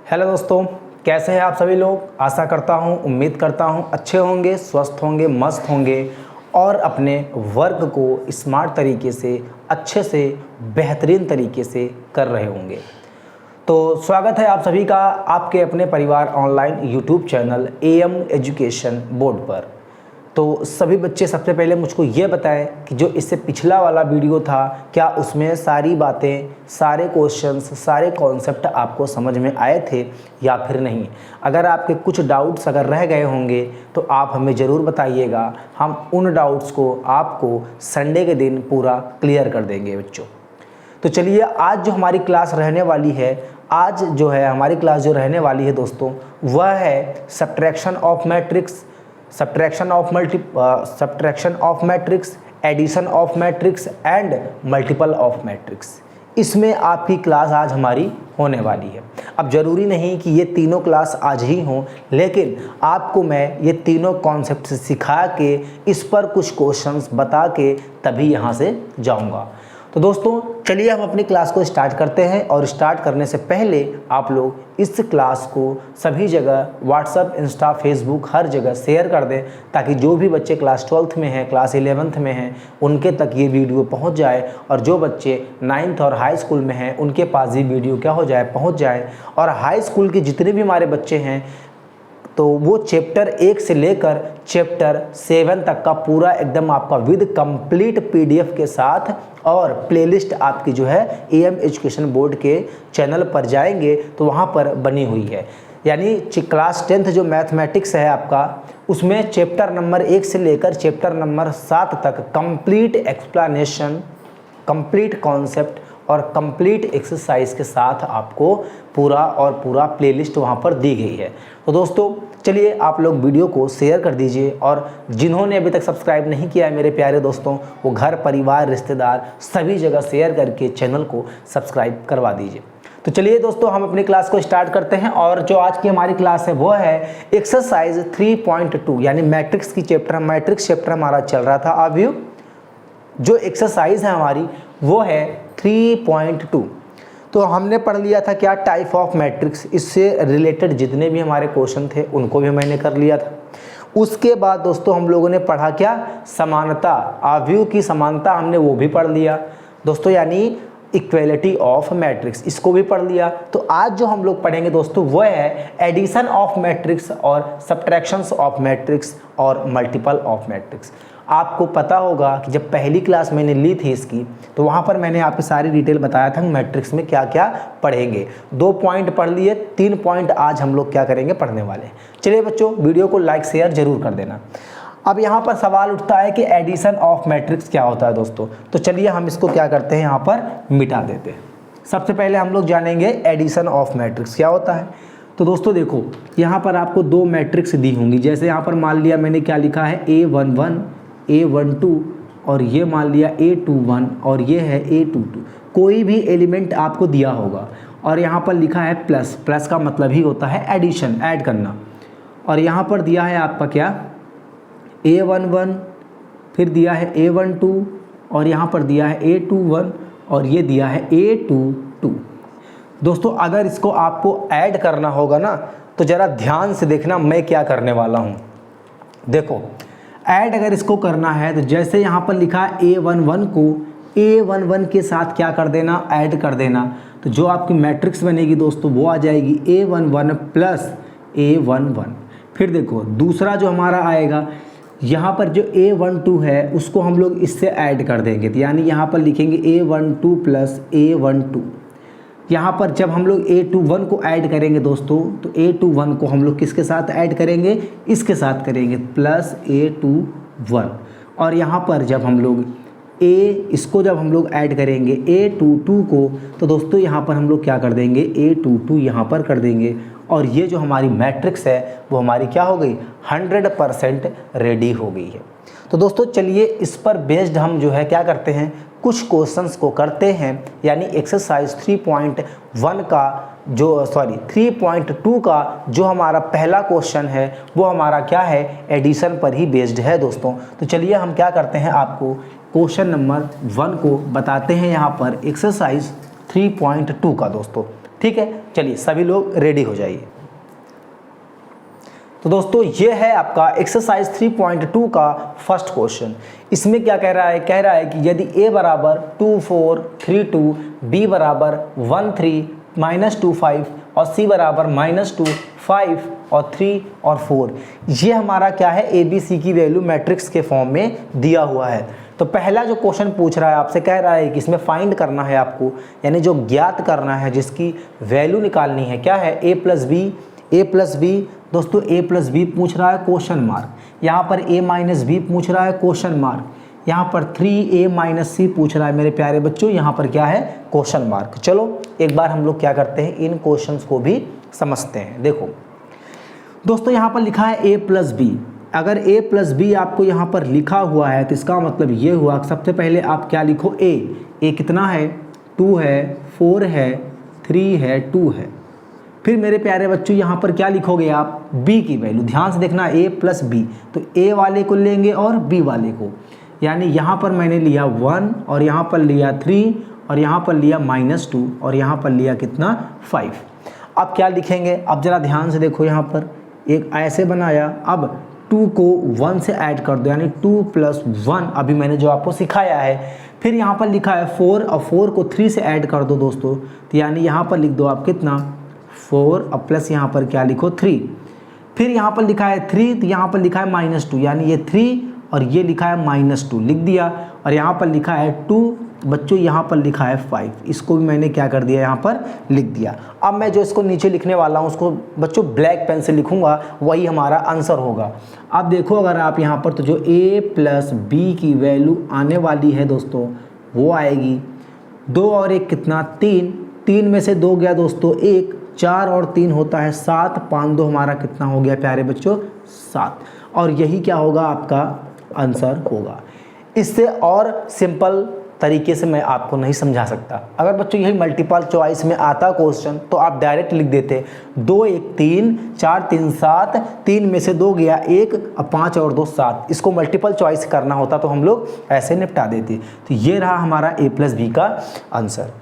Hello दोस्तों, कैसे हैं आप सभी लोग। आशा करता हूं, उम्मीद करता हूं अच्छे होंगे, स्वस्थ होंगे, मस्त होंगे और अपने वर्क को स्मार्ट तरीके से, अच्छे से, बेहतरीन तरीके से कर रहे होंगे। तो स्वागत है आप सभी का आपके अपने परिवार online YouTube channel am education board पर। तो सभी बच्चे सबसे पहले मुझको ये बताएं कि जो इससे पिछला वाला वीडियो था, क्या उसमें सारी बातें, सारे क्वेश्चंस, सारे कॉन्सेप्ट आपको समझ में आए थे या फिर नहीं। अगर आपके कुछ डाउट्स अगर रह गए होंगे तो आप हमें ज़रूर बताइएगा। हम उन डाउट्स को आपको संडे के दिन पूरा क्लियर कर देंगे बच्चों। तो चलिए, आज जो हमारी क्लास रहने वाली है, आज जो है हमारी क्लास जो रहने वाली है दोस्तों, वह है subtraction of matrix, subtraction of matrix, addition of matrix and multiple of matrix. इसमें आपकी क्लास आज हमारी होने वाली है। अब ज़रूरी नहीं कि ये तीनों क्लास आज ही हों, लेकिन आपको मैं ये तीनों कॉन्सेप्ट सिखा के इस पर कुछ क्वेश्चंस बता के तभी यहाँ से जाऊँगा। तो दोस्तों चलिए हम अपनी क्लास को स्टार्ट करते हैं, और स्टार्ट करने से पहले आप लोग इस क्लास को सभी जगह व्हाट्सएप, इंस्टा, फेसबुक हर जगह शेयर कर दें, ताकि जो भी बच्चे क्लास 12th में हैं, क्लास 11th में हैं, उनके तक ये वीडियो पहुंच जाए, और जो बच्चे 9th और हाई स्कूल में हैं उनके पास ये वीडियो क्या हो जाए, पहुँच जाए। और हाई स्कूल के जितने भी हमारे बच्चे हैं तो वो चैप्टर 1 से लेकर चैप्टर 7 तक का पूरा एकदम आपका विद कंप्लीट पीडीएफ के साथ, और प्लेलिस्ट आपकी जो है एएम एजुकेशन बोर्ड के चैनल पर जाएंगे तो वहाँ पर बनी हुई है। यानी क्लास 10th जो मैथमेटिक्स है आपका, उसमें चैप्टर नंबर 1 से लेकर चैप्टर नंबर 7 तक कंप्लीट एक्सप्लेनेशन, कंप्लीट कॉन्सेप्ट और कंप्लीट एक्सरसाइज के साथ आपको पूरा प्लेलिस्ट वहाँ पर दी गई है। तो दोस्तों चलिए आप लोग वीडियो को शेयर कर दीजिए, और जिन्होंने अभी तक सब्सक्राइब नहीं किया है मेरे प्यारे दोस्तों, वो घर, परिवार, रिश्तेदार सभी जगह शेयर करके चैनल को सब्सक्राइब करवा दीजिए। तो चलिए दोस्तों हम अपनी क्लास को स्टार्ट करते हैं, और जो आज की हमारी क्लास है वो है एक्सरसाइज 3.2, यानी मैट्रिक्स की चैप्टर, मैट्रिक्स चैप्टर हमारा चल रहा था। अभी जो एक्सरसाइज है हमारी वो है 3.2। तो हमने पढ़ लिया था क्या, टाइप ऑफ मैट्रिक्स, इससे रिलेटेड जितने भी हमारे क्वेश्चन थे उनको भी मैंने कर लिया था। उसके बाद दोस्तों हम लोगों ने पढ़ा क्या, समानता, आव्यूह की समानता हमने वो भी पढ़ लिया दोस्तों, यानी इक्वेलिटी ऑफ मैट्रिक्स, इसको भी पढ़ लिया। तो आज जो हम लोग पढ़ेंगे दोस्तों वो है एडिशन ऑफ मैट्रिक्स और सब्ट्रैक्शंस ऑफ मैट्रिक्स और मल्टीपल ऑफ मैट्रिक्स। आपको पता होगा कि जब पहली क्लास मैंने ली थी इसकी, तो वहाँ पर मैंने आपको सारी डिटेल बताया था मैट्रिक्स में क्या क्या पढ़ेंगे। 2 पॉइंट पढ़ लिए, 3 पॉइंट आज हम लोग क्या करेंगे, पढ़ने वाले हैं। चलिए बच्चों वीडियो को लाइक शेयर जरूर कर देना। अब यहाँ पर सवाल उठता है कि एडिशन ऑफ मैट्रिक्स क्या होता है दोस्तों। तो चलिए हम इसको क्या करते हैं, यहाँ पर मिटा देते हैं। सबसे पहले हम लोग जानेंगे एडिशन ऑफ मैट्रिक्स क्या होता है। तो दोस्तों देखो, यहाँ पर आपको 2 मैट्रिक्स दी होंगी। जैसे यहाँ पर मान लिया मैंने क्या लिखा है, A11, A12, और ये मान लिया A21 और ये है A22। कोई भी एलिमेंट आपको दिया होगा, और यहाँ पर लिखा है प्लस, प्लस का मतलब ही होता है एडिशन, ऐड करना। और यहाँ पर दिया है आपका क्या, A11, फिर दिया है A12, और यहाँ पर दिया है A21, और ये दिया है A22। दोस्तों अगर इसको आपको ऐड करना होगा ना, तो ज़रा ध्यान से देखना मैं क्या करने वाला हूँ। देखो ऐड अगर इसको करना है तो जैसे यहाँ पर लिखा है A11 को A11 के साथ क्या कर देना, ऐड कर देना। तो जो आपकी मैट्रिक्स बनेगी दोस्तों वो आ जाएगी A11 प्लस A11। फिर देखो दूसरा जो हमारा आएगा, यहाँ पर जो A12 है उसको हम लोग इससे ऐड कर देंगे, तो यानी यहाँ पर लिखेंगे A12 प्लस A12। यहाँ पर जब हम लोग A21 को ऐड करेंगे दोस्तों, तो A21 को हम लोग किसके साथ ऐड करेंगे, इसके साथ करेंगे, प्लस A21। और यहाँ पर जब हम लोग इसको जब हम लोग ऐड करेंगे A22 को, तो दोस्तों यहाँ पर हम लोग क्या कर देंगे, A22 यहाँ पर कर देंगे। और ये जो हमारी मैट्रिक्स है वो हमारी क्या हो गई, 100% रेडी हो गई है। तो दोस्तों चलिए इस पर बेस्ड हम जो है क्या करते हैं, कुछ क्वेश्चंस को करते हैं। यानी एक्सरसाइज 3.1 का जो 3.2 का जो हमारा पहला क्वेश्चन है वो हमारा क्या है, एडिशन पर ही बेस्ड है दोस्तों। तो चलिए हम क्या करते हैं, आपको क्वेश्चन नंबर 1 को बताते हैं यहाँ पर एक्सरसाइज 3.2 का दोस्तों। ठीक है, चलिए सभी लोग रेडी हो जाइए। तो दोस्तों ये है आपका एक्सरसाइज 3.2 का फर्स्ट क्वेश्चन। इसमें क्या कह रहा है, कह रहा है कि यदि a बराबर 2 4 3 2, b बराबर 1 3 -2 5 और c बराबर -2 5 और 3 और 4, ये हमारा क्या है, ए बी सी की वैल्यू मैट्रिक्स के फॉर्म में दिया हुआ है। तो पहला जो क्वेश्चन पूछ रहा है आपसे, कह रहा है कि इसमें फाइंड करना है आपको, यानी जो ज्ञात करना है, जिसकी वैल्यू निकालनी है, क्या है, a प्लस बी। दोस्तों a प्लस बी पूछ रहा है क्वेश्चन मार्क, यहाँ पर a माइनस बी पूछ रहा है क्वेश्चन मार्क, यहाँ पर 3a माइनस सी पूछ रहा है मेरे प्यारे बच्चों, यहाँ पर क्या है, क्वेश्चन मार्क। चलो एक बार हम लोग क्या करते हैं, इन क्वेश्चंस को भी समझते हैं। देखो दोस्तों यहाँ पर लिखा है a प्लस बी। अगर a प्लस बी आपको यहाँ पर लिखा हुआ है तो इसका मतलब ये हुआ, सबसे पहले आप क्या लिखो, a कितना है, 2 है, 4 है, 3 है, 2 है। फिर मेरे प्यारे बच्चों यहाँ पर क्या लिखोगे आप, b की वैल्यू, ध्यान से देखना, a प्लस बी, तो a वाले को लेंगे और b वाले को, यानी यहाँ पर मैंने लिया 1 और यहाँ पर लिया 3 और यहाँ पर लिया -2 और यहाँ पर लिया कितना, 5। अब क्या लिखेंगे, अब जरा ध्यान से देखो, यहाँ पर एक ऐसे बनाया, अब 2 को 1 से ऐड कर दो, यानी 2 + 1, अभी मैंने जो आपको सिखाया है। फिर यहाँ पर लिखा है 4 और 4 को 3 से ऐड कर दो दोस्तों, तो यानी यहाँ पर लिख दो आप कितना, 4 और प्लस यहाँ पर क्या लिखो, 3। फिर यहाँ पर लिखा है 3, तो यहाँ पर लिखा है -2, यानी ये 3 और ये लिखा है -2 लिख दिया। और यहाँ पर लिखा है 2 बच्चों, यहाँ पर लिखा है 5, इसको भी मैंने क्या कर दिया, यहाँ पर लिख दिया। अब मैं जो इसको नीचे लिखने वाला हूँ उसको बच्चों ब्लैक पेन से लिखूँगा, वही हमारा आंसर होगा। अब देखो अगर आप यहाँ पर, तो जो a प्लस बी की वैल्यू आने वाली है दोस्तों, वो आएगी 2 और 1 कितना, 3, 3 में से 2 गया दोस्तों 1, 4 और 3 होता है 7, 5 2 हमारा कितना हो गया प्यारे बच्चों, 7। और यही क्या होगा, आपका आंसर होगा। इससे और सिंपल तरीके से मैं आपको नहीं समझा सकता। अगर बच्चों यही मल्टीपल चॉइस में आता क्वेश्चन तो आप डायरेक्ट लिख देते 2 1 3 4 3 7, 3 में से 2 गया 1, 5 और 2 7। इसको मल्टीपल चॉइस करना होता तो हम लोग ऐसे निपटा देते। तो ये रहा हमारा a प्लस बी का आंसर।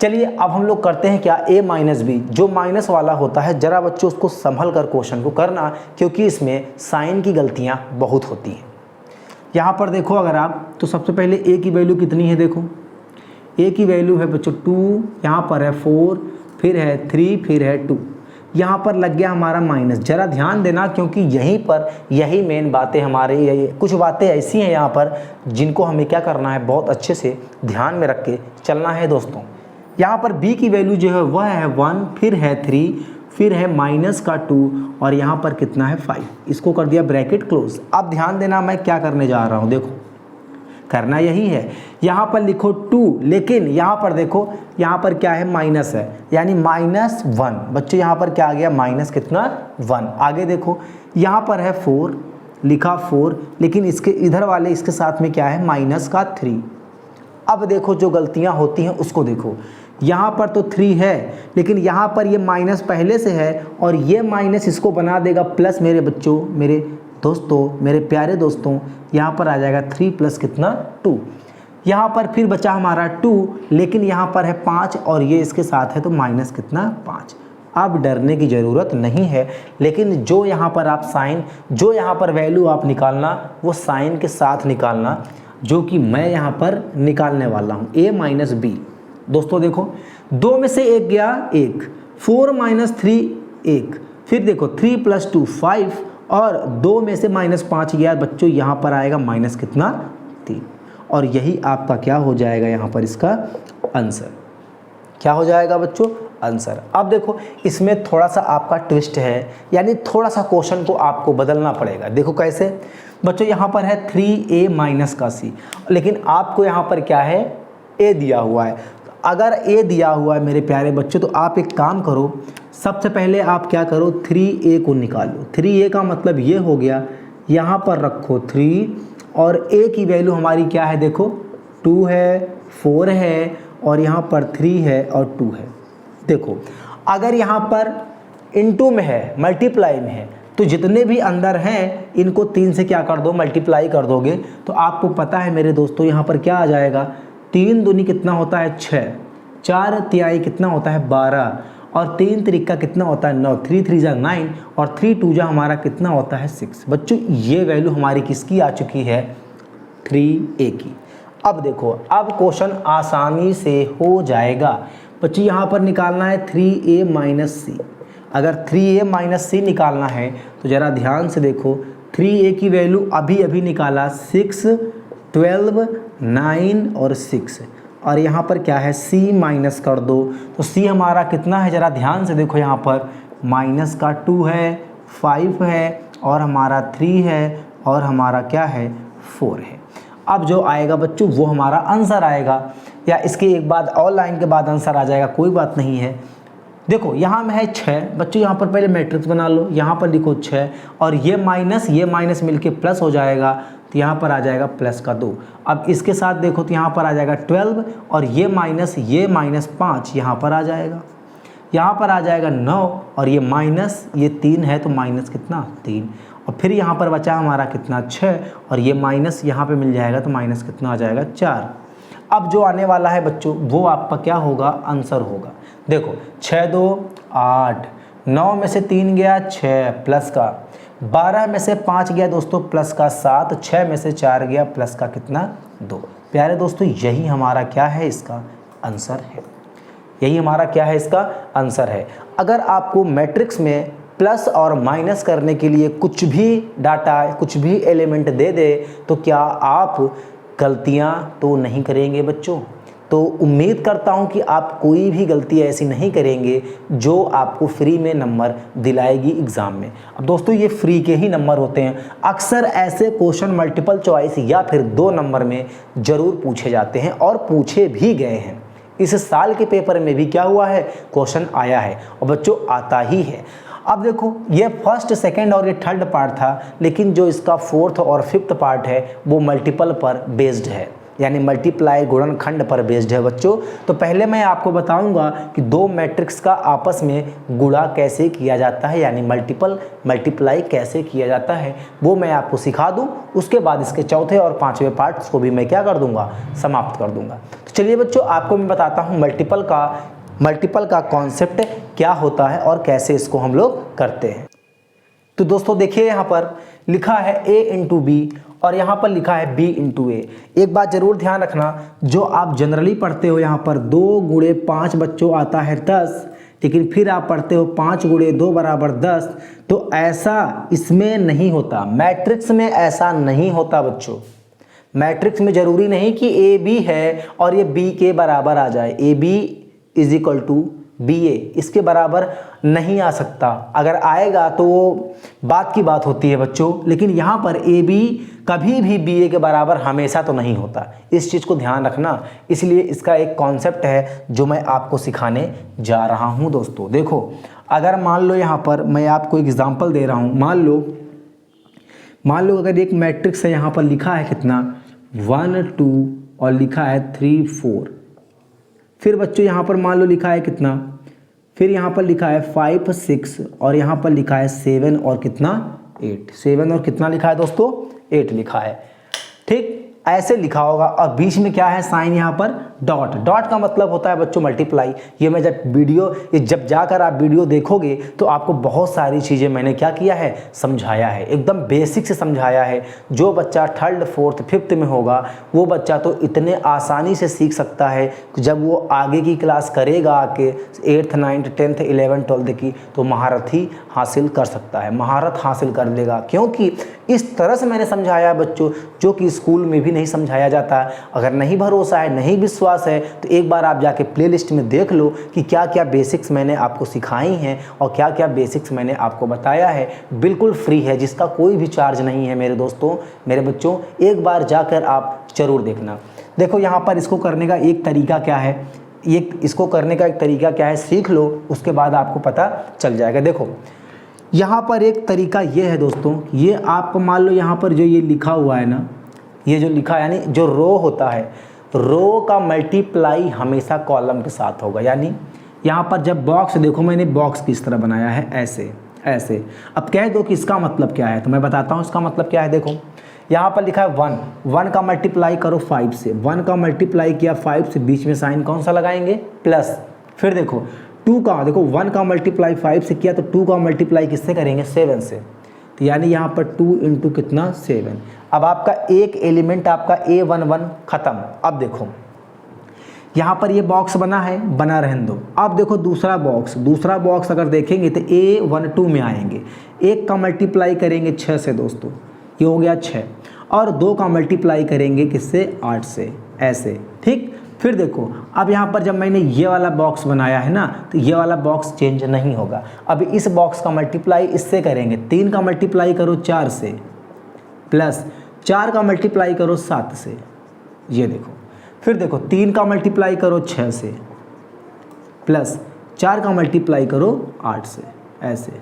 चलिए अब हम लोग करते हैं क्या, a माइनस बी, जो माइनस वाला होता है जरा बच्चों उसको संभल कर क्वेश्चन को करना, क्योंकि इसमें साइन की गलतियां बहुत होती हैं। यहाँ पर देखो अगर आप, तो सबसे पहले a की वैल्यू कितनी है, देखो a की वैल्यू है बच्चों 2, यहाँ पर है 4, फिर है 3, फिर है 2, यहाँ पर लग गया हमारा माइनस। जरा ध्यान देना क्योंकि यहीं पर यही मेन बातें हमारे, कुछ बातें ऐसी हैं यहाँ पर जिनको हमें क्या करना है, बहुत अच्छे से ध्यान में रख के चलना है दोस्तों। यहाँ पर b की वैल्यू जो है वह है 1, फिर है 3, फिर है -2 और यहाँ पर कितना है 5, इसको कर दिया ब्रैकेट क्लोज। अब ध्यान देना मैं क्या करने जा रहा हूँ, देखो करना यही है, यहाँ पर लिखो 2, लेकिन यहाँ पर देखो, यहाँ पर क्या है, माइनस है, यानी -1 बच्चों, यहाँ पर क्या आ गया, माइनस कितना, 1। आगे देखो यहाँ पर है 4, लिखा 4, लेकिन इसके इधर वाले इसके साथ में क्या है, -3। अब देखो जो गलतियाँ होती हैं उसको देखो, यहाँ पर तो 3 है, लेकिन यहाँ पर ये माइनस पहले से है और ये माइनस इसको बना देगा प्लस मेरे बच्चों, मेरे दोस्तों, मेरे प्यारे दोस्तों, यहाँ पर आ जाएगा 3 प्लस कितना, 2। यहाँ पर फिर बचा हमारा 2, लेकिन यहाँ पर है 5 और ये इसके साथ है तो माइनस कितना, 5। अब डरने की ज़रूरत नहीं है, लेकिन जो यहाँ पर आप साइन, जो यहाँ पर वैल्यू आप निकालना वो साइन के साथ निकालना, जो कि मैं यहाँ पर निकालने वाला हूँ, a माइनस बी। दोस्तों देखो 2 में से 1 गया 1, 4 - 3 1, फिर देखो 3 + 2 5 और 2 में से -5 गया बच्चों, यहाँ पर आएगा माइनस कितना, 3। और यही आपका क्या हो जाएगा, यहाँ पर इसका आंसर क्या हो जाएगा बच्चों, आंसर। अब देखो इसमें थोड़ा सा आपका ट्विस्ट है, यानी थोड़ा सा क्वेश्चन को आपको बदलना पड़ेगा। देखो कैसे बच्चों, यहाँ पर है 3a माइनस का c, लेकिन आपको यहाँ पर क्या है, a दिया हुआ है। अगर a दिया हुआ है मेरे प्यारे बच्चों, तो आप एक काम करो, सबसे पहले आप क्या करो, 3a को निकालो। 3a का मतलब ये हो गया, यहाँ पर रखो 3 और a की वैल्यू हमारी क्या है, देखो 2 है, 4 है और यहाँ पर 3 है और 2 है। देखो अगर यहाँ पर इनटू में है, मल्टीप्लाई में है, तो जितने भी अंदर हैं इनको 3 से क्या कर दो, मल्टीप्लाई कर दोगे, तो आपको पता है मेरे दोस्तों यहाँ पर क्या आ जाएगा, 3 दूनी कितना होता है 6, 4 तिहाई कितना होता है 12 और 3 तरीका कितना होता है 9, 3 3 जा 9 और 3 2 जा हमारा कितना होता है 6। बच्चों ये वैल्यू हमारी किसकी आ चुकी है 3a की। अब देखो अब क्वेश्चन आसानी से हो जाएगा बच्चों, यहाँ पर निकालना है 3a माइनस सी। अगर 3a माइनस सी निकालना है तो ज़रा ध्यान से देखो, 3a की वैल्यू अभी अभी निकाला 6, 12, 9 और 6, और यहाँ पर क्या है c माइनस कर दो तो c हमारा कितना है, ज़रा ध्यान से देखो, यहाँ पर माइनस का 2 है, 5 है और हमारा 3 है और हमारा क्या है 4 है। अब जो आएगा बच्चों वो हमारा आंसर आएगा, या इसके एक बाद और लाइन के बाद आंसर आ जाएगा, कोई बात नहीं है। देखो यहाँ में है 6 बच्चों, यहाँ पर पहले मैट्रिक्स बना लो, यहाँ पर लिखो 6 और ये माइनस मिलके प्लस हो जाएगा तो यहाँ पर आ जाएगा प्लस का 2। अब इसके साथ देखो तो यहाँ पर आ जाएगा 12 और ये माइनस 5 यहाँ पर आ जाएगा, यहाँ पर आ जाएगा 9 और ये 3 है तो माइनस कितना 3, और फिर यहाँ पर बचा हमारा कितना 6 और ये माइनस यहाँ पे मिल जाएगा तो माइनस कितना आ जाएगा 4। अब जो आने वाला है बच्चों वो आपका क्या होगा आंसर होगा। देखो 6 2 8, 9 में से 3 गया 6 प्लस का, 12 में से 5 गया दोस्तों प्लस का 7, 6 में से 4 गया प्लस का कितना 2। प्यारे दोस्तों यही हमारा क्या है इसका आंसर है, यही हमारा क्या है इसका आंसर है। अगर आपको मैट्रिक्स में प्लस और माइनस करने के लिए कुछ भी डाटा कुछ भी एलिमेंट दे दे तो क्या आप गलतियां तो नहीं करेंगे बच्चों? तो उम्मीद करता हूं कि आप कोई भी गलती ऐसी नहीं करेंगे जो आपको फ्री में नंबर दिलाएगी एग्ज़ाम में। अब दोस्तों ये फ्री के ही नंबर होते हैं, अक्सर ऐसे क्वेश्चन मल्टीपल चॉइस या फिर 2 नंबर में ज़रूर पूछे जाते हैं और पूछे भी गए हैं। इस साल के पेपर में भी क्या हुआ है क्वेश्चन आया है और बच्चों आता ही है। अब देखो ये फर्स्ट सेकंड और ये थर्ड पार्ट था, लेकिन जो इसका फोर्थ और फिफ्थ पार्ट है वो मल्टीपल पर बेस्ड है, यानी मल्टीप्लाई गुणनखंड पर बेस्ड है बच्चों। तो पहले मैं आपको बताऊंगा कि 2 मैट्रिक्स का आपस में गुणा कैसे किया जाता है, यानी मल्टीप्लाई कैसे किया जाता है वो मैं आपको सिखा दूं। उसके बाद इसके चौथे और 5वें पार्ट्स को भी मैं क्या कर दूंगा समाप्त कर दूंगा। तो चलिए बच्चों आपको मैं बताता हूँ मल्टीपल का कॉन्सेप्ट क्या होता है और कैसे इसको हम लोग करते हैं। तो दोस्तों देखिए यहाँ पर लिखा है a इंटू बी और यहाँ पर लिखा है b इंटू ए। एक बात जरूर ध्यान रखना, जो आप जनरली पढ़ते हो यहाँ पर 2 गुणे 5 बच्चों आता है 10, लेकिन फिर आप पढ़ते हो 5 गुणे 2 बराबर 10, तो ऐसा इसमें नहीं होता, मैट्रिक्स में ऐसा नहीं होता बच्चों। मैट्रिक्स में जरूरी नहीं कि ए बी है और ये बी के बराबर आ जाए, A B is equal to B A, इसके बराबर नहीं आ सकता। अगर आएगा तो वो बात की बात होती है बच्चों, लेकिन यहाँ पर ए बी कभी भी बी ए के बराबर हमेशा तो नहीं होता, इस चीज़ को ध्यान रखना। इसलिए इसका एक कॉन्सेप्ट है जो मैं आपको सिखाने जा रहा हूँ दोस्तों। देखो अगर मान लो यहाँ पर मैं आपको एग्जाम्पल दे रहा हूँ, मान लो अगर एक मैट्रिक्स है, यहाँ पर लिखा है कितना 1 2 और लिखा है 3 4, फिर बच्चों यहाँ पर मान लो लिखा है कितना, फिर यहाँ पर लिखा है 5 6 और यहाँ पर लिखा है 7 और कितना 8, 7 और कितना लिखा है दोस्तों 8 लिखा है। ठीक ऐसे लिखा होगा और बीच में क्या है साइन, यहाँ पर डॉट का मतलब होता है बच्चों मल्टीप्लाई। ये मैं जब जाकर आप वीडियो देखोगे तो आपको बहुत सारी चीज़ें मैंने क्या किया है समझाया है, एकदम बेसिक से समझाया है। जो बच्चा 3rd 4th 5th में होगा वो बच्चा तो इतने आसानी से सीख सकता है कि जब वो आगे की क्लास करेगा आके 8th 9th 10th 11th 12th की, तो महारत ही हासिल कर सकता है, महारत हासिल कर लेगा, क्योंकि इस तरह से मैंने समझाया बच्चों जो कि स्कूल में भी नहीं समझाया जाता। अगर नहीं भरोसा है, नहीं विश्वास है, तो एक बार आप जाके प्लेलिस्ट में देख लो कि क्या क्या बेसिक्स मैंने आपको सिखाई हैं और क्या क्या बेसिक्स मैंने आपको बताया है। बिल्कुल फ्री है, जिसका कोई भी चार्ज नहीं है मेरे दोस्तों, मेरे बच्चों, एक बार जाकर आप जरूर देखना। देखो यहाँ पर इसको करने का एक तरीका क्या है, सीख लो, उसके बाद आपको पता चल जाएगा। देखो यहाँ पर एक तरीका ये है दोस्तों, ये आप मान लो यहाँ पर जो ये लिखा हुआ है ना, ये जो लिखा है यानी जो रो होता है, रो का मल्टीप्लाई हमेशा कॉलम के साथ होगा। यानी यहाँ पर जब बॉक्स, देखो मैंने बॉक्स किस तरह बनाया है, ऐसे। अब कह दो कि इसका मतलब क्या है, तो मैं बताता हूँ इसका मतलब क्या है। देखो यहाँ पर लिखा है 1 का मल्टीप्लाई करो 5 से, 1 का मल्टीप्लाई किया 5 से, बीच में साइन कौन सा लगाएंगे प्लस। फिर देखो 2 का देखो 1 का मल्टीप्लाई 5 से किया तो 2 का मल्टीप्लाई किससे करेंगे 7 से, तो यानी यहाँ पर 2 इंटू कितना 7। अब आपका एक एलिमेंट आपका A11 ख़त्म। अब देखो यहाँ पर ये बॉक्स बना है, बना रहने दो। अब देखो दूसरा बॉक्स अगर देखेंगे तो A12 में आएंगे। 1 का मल्टीप्लाई करेंगे 6 से दोस्तों, ये हो गया 6, और 2 का मल्टीप्लाई करेंगे किससे 8 से, ऐसे ठीक। फिर देखो अब यहाँ पर जब मैंने ये वाला बॉक्स बनाया है ना, तो ये वाला बॉक्स चेंज नहीं होगा। अब इस बॉक्स का मल्टीप्लाई इससे करेंगे, 3 का मल्टीप्लाई करो 4 से, प्लस 4 का मल्टीप्लाई करो 7 से, ये देखो। फिर देखो 3 का मल्टीप्लाई करो 6 से, प्लस 4 का मल्टीप्लाई करो 8 से, ऐसे।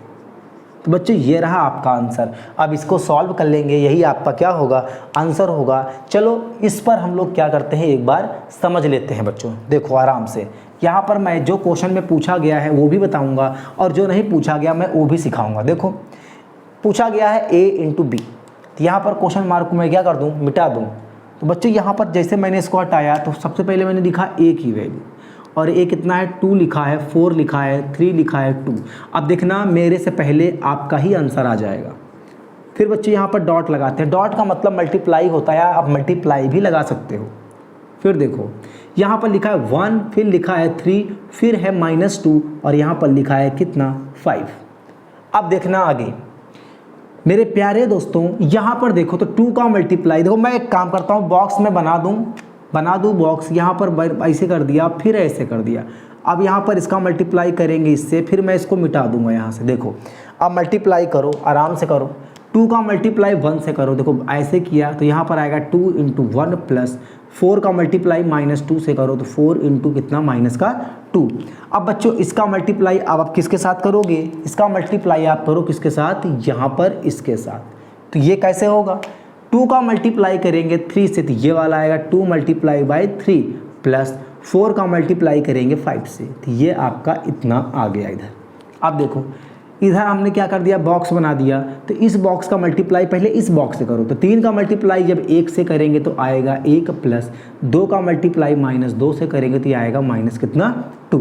तो बच्चों ये रहा आपका आंसर। अब इसको सॉल्व कर लेंगे, यही आपका क्या होगा आंसर होगा। चलो इस पर हम लोग क्या करते हैं एक बार समझ लेते हैं बच्चों। देखो आराम से, यहाँ पर मैं जो क्वेश्चन में पूछा गया है वो भी बताऊँगा, और जो नहीं पूछा गया मैं वो भी सिखाऊँगा। देखो पूछा गया है A इंटू बी, तो यहाँ पर क्वेश्चन मार्क को मैं क्या कर दूँ, मिटा दूँ। तो बच्चों यहाँ पर जैसे मैंने इसको हटाया तो सबसे पहले मैंने लिखा A की वैल्यू, और A कितना है 2 लिखा है, 4 लिखा है, 3 लिखा है, 2। अब देखना मेरे से पहले आपका ही आंसर आ जाएगा। फिर बच्चे यहाँ पर डॉट लगाते हैं, डॉट का मतलब मल्टीप्लाई होता है, आप मल्टीप्लाई भी लगा सकते हो। फिर देखो यहाँ पर लिखा है 1, फिर लिखा है 3, फिर है -2, और यहाँ पर लिखा है कितना 5। अब देखना आगे मेरे प्यारे दोस्तों, यहाँ पर देखो तो 2 का मल्टीप्लाई, देखो मैं एक काम करता हूँ, बॉक्स में बना दूँ बॉक्स, यहाँ पर ऐसे कर दिया, फिर ऐसे कर दिया। अब यहाँ पर इसका मल्टीप्लाई करेंगे इससे, फिर मैं इसको मिटा दूंगा यहाँ से। देखो अब मल्टीप्लाई करो, आराम से करो। 2 का मल्टीप्लाई 1 से करो, देखो ऐसे किया तो यहाँ पर आएगा 2 इंटू 1, प्लस 4 का मल्टीप्लाई -2 से करो तो 4 इंटू कितना -2। अब बच्चों इसका मल्टीप्लाई अब आप किसके साथ करोगे, इसका मल्टीप्लाई आप करो किसके साथ, यहाँ पर इसके साथ। तो ये कैसे होगा, 2 का मल्टीप्लाई करेंगे 3 से, तो ये वाला आएगा 2 मल्टीप्लाई बाई 3, प्लस 4 का मल्टीप्लाई करेंगे 5 से, तो ये आपका इतना आ गया इधर। अब देखो इधर हमने क्या कर दिया, बॉक्स बना दिया, तो इस बॉक्स का मल्टीप्लाई पहले इस बॉक्स से करो। तो 3 का मल्टीप्लाई जब 1 से करेंगे तो आएगा 1, प्लस 2 का मल्टीप्लाई -2 से करेंगे तो ये आएगा -2।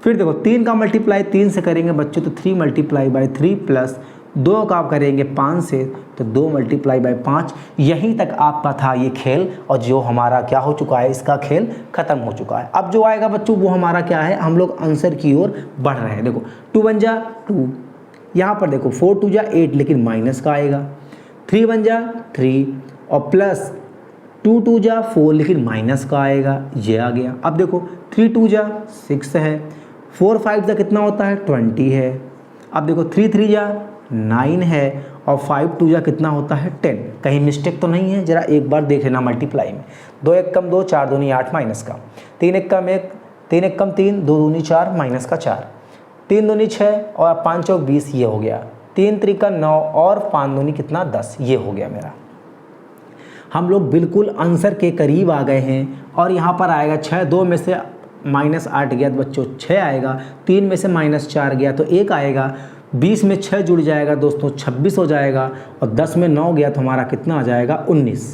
फिर देखो 3 का मल्टीप्लाई 3 से करेंगे बच्चों तो 3 मल्टीप्लाई बाई 3, प्लस 2 का आप करेंगे 5 से तो 2 मल्टीप्लाई बाई 5। यहीं तक आपका था ये खेल, और जो हमारा क्या हो चुका है, इसका खेल ख़त्म हो चुका है। अब जो आएगा बच्चों वो हमारा क्या है, हम लोग आंसर की ओर बढ़ रहे हैं। देखो 2 1 जा 2, यहाँ पर देखो 4 2 जा 8, लेकिन माइनस का आएगा। 3 1 जा 3, और प्लस 2 2 जा 4, लेकिन माइनस का आएगा, ये आ गया। अब देखो 3 2 जा 6 है, 4 5 जा कितना होता है 20 है। अब देखो 3 3 जा 9 है, और 5 2 जा कितना होता है 10। कहीं मिस्टेक तो नहीं है, जरा एक बार देख लेना मल्टीप्लाई में। 2 1 कम 2, 4 दूनी 8 माइनस का, 3 1 कम 1, 3 1 कम 3, 2 दूनी 4 माइनस का 4, 3 दूनी 6, और 5 चौक 20, ये हो गया। 3 3 का 9, और 5 दूनी कितना 10, ये हो गया मेरा। हम लोग बिल्कुल आंसर के करीब आ गए हैं। और यहाँ पर आएगा 6, 2 में से -8 गया तो बच्चों 6 आएगा, 3 में से -4 गया तो 1 आएगा, 20 में 6 जुड़ जाएगा दोस्तों 26 हो जाएगा, और 10 में 9 गया तो हमारा कितना आ जाएगा 19,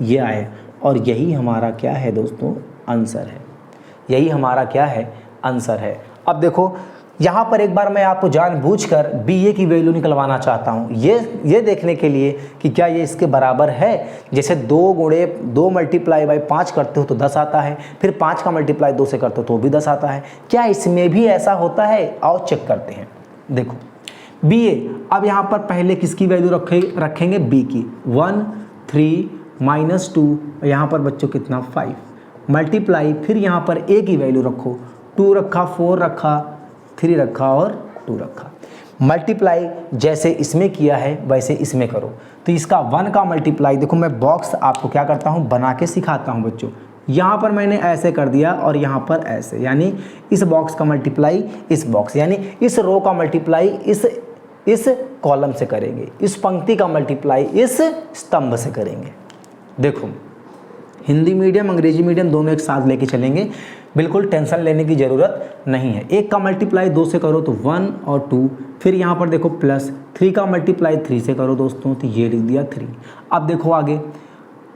ये आए। और यही हमारा क्या है दोस्तों आंसर है, यही हमारा क्या है आंसर है। अब देखो यहाँ पर एक बार मैं आपको जानबूझकर BA की वैल्यू निकलवाना चाहता हूँ, ये देखने के लिए कि क्या ये इसके बराबर है। जैसे 2 मल्टीप्लाई बाई 5 करते हो तो 10 आता है, फिर 5 का मल्टीप्लाई 2 से करते हो तो भी 10 आता है। क्या इसमें भी ऐसा होता है, आओ चेक करते हैं। देखो BA, अब यहाँ पर पहले किसकी वैल्यू रखेंगे B की, 1 3 -2, यहाँ पर बच्चों कितना 5 मल्टीप्लाई, फिर यहाँ पर A की वैल्यू रखो, 2 रखा, 4 रखा, 3 रखा और 2 रखा। मल्टीप्लाई जैसे इसमें किया है वैसे इसमें करो। तो इसका 1 का मल्टीप्लाई, देखो मैं बॉक्स आपको क्या करता हूँ बना के सिखाता हूँ बच्चों। यहाँ पर मैंने ऐसे कर दिया और यहाँ पर ऐसे, यानी इस बॉक्स का मल्टीप्लाई इस बॉक्स, यानी इस रो का मल्टीप्लाई इस कॉलम से करेंगे, इस पंक्ति का मल्टीप्लाई इस स्तंभ से करेंगे। देखो हिंदी मीडियम अंग्रेजी मीडियम दोनों एक साथ लेके चलेंगे, बिल्कुल टेंशन लेने की ज़रूरत नहीं है। 1 का मल्टीप्लाई 2 से करो तो 1 और 2, फिर यहाँ पर देखो प्लस 3 का मल्टीप्लाई 3 से करो दोस्तों तो ये लिख दिया 3। अब देखो आगे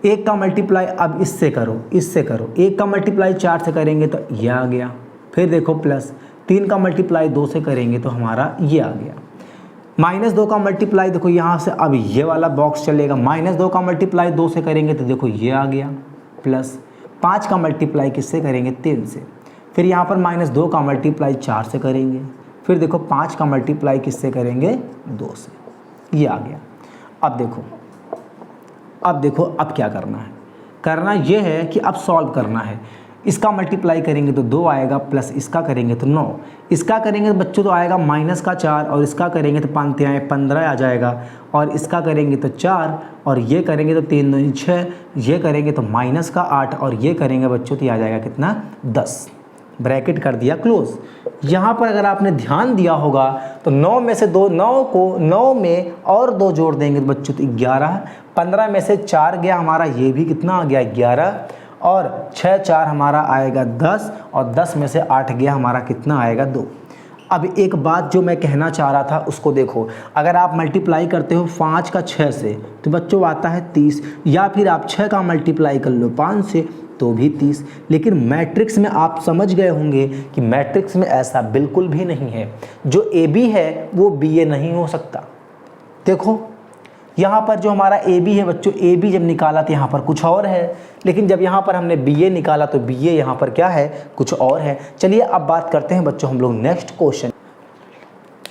1 का मल्टीप्लाई अब इससे करो, 1 का मल्टीप्लाई 4 से करेंगे तो यह आ गया। फिर देखो प्लस 3 का मल्टीप्लाई 2 से करेंगे तो हमारा ये आ गया। -2 का मल्टीप्लाई देखो यहाँ से अब ये वाला बॉक्स चलेगा, -2 का मल्टीप्लाई 2 से करेंगे तो देखो ये आ गया, प्लस 5 का मल्टीप्लाई किससे करेंगे 3 से, फिर यहाँ पर -2 का मल्टीप्लाई 4 से करेंगे, फिर देखो 5 का मल्टीप्लाई किससे करेंगे 2 से, ये आ गया। अब देखो अब क्या करना ये है कि अब सॉल्व करना है। इसका मल्टीप्लाई करेंगे तो 2 आएगा, प्लस इसका करेंगे तो 9, इसका करेंगे तो बच्चों तो आएगा -4, और इसका करेंगे तो 5 आए 15 आ जाएगा, और इसका करेंगे तो 4, और ये करेंगे तो 3 2 6, ये करेंगे तो -8, और ये करेंगे बच्चों तो ये आ जाएगा कितना 10। ब्रैकेट कर दिया क्लोज। यहाँ पर अगर आपने ध्यान दिया होगा तो 9 में से 9 में और 2 जोड़ देंगे तो बच्चों तो 11, 15 में से 4 गया हमारा, ये भी कितना आ गया 11, और 6 4 हमारा आएगा 10, और 10 में से 8 गया हमारा कितना आएगा 2। अब एक बात जो मैं कहना चाह रहा था उसको देखो, अगर आप मल्टीप्लाई करते हो 5 का 6 से तो बच्चों आता है 30, या फिर आप 6 का मल्टीप्लाई कर लो 5 से तो भी 30। लेकिन मैट्रिक्स में आप समझ गए होंगे कि मैट्रिक्स में ऐसा बिल्कुल भी नहीं है, जो ए बी है वो बी ए नहीं हो सकता। देखो यहाँ पर जो हमारा ए बी है बच्चों, ए बी जब निकाला तो यहाँ पर कुछ और है, लेकिन जब यहाँ पर हमने बी ए निकाला तो बी ए यहाँ पर क्या है कुछ और है। चलिए अब बात करते हैं बच्चों हम लोग नेक्स्ट क्वेश्चन।